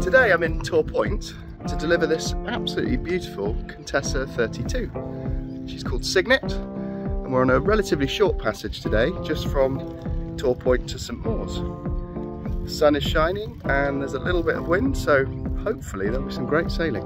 Today I'm in Torpoint to deliver this absolutely beautiful Contessa 32. She's called Signet, and we're on a relatively short passage today, just from Torpoint to St Mawes. The sun is shining and there's a little bit of wind, so hopefully there'll be some great sailing.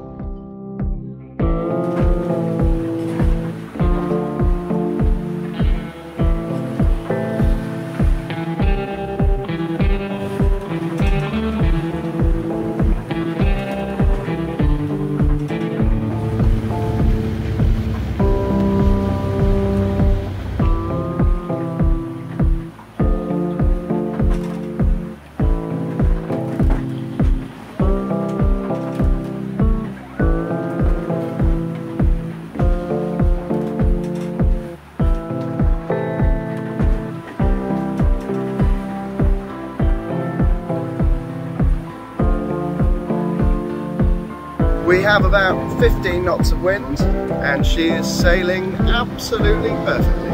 We have about 15 knots of wind and she is sailing absolutely perfectly.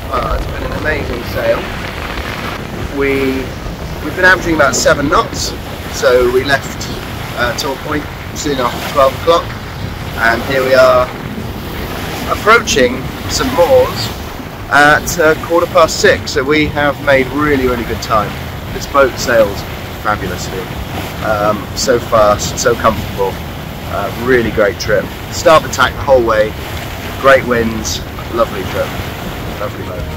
It's been an amazing sail. We've been averaging about 7 knots, so we left Torpoint soon after 12 o'clock, and here we are approaching St Mawes at 6:15, so we have made really good time. This boat sails fabulously, so fast, so comfortable, really great trip. Starboard tack the whole way, great winds, lovely trip. Lovely boat.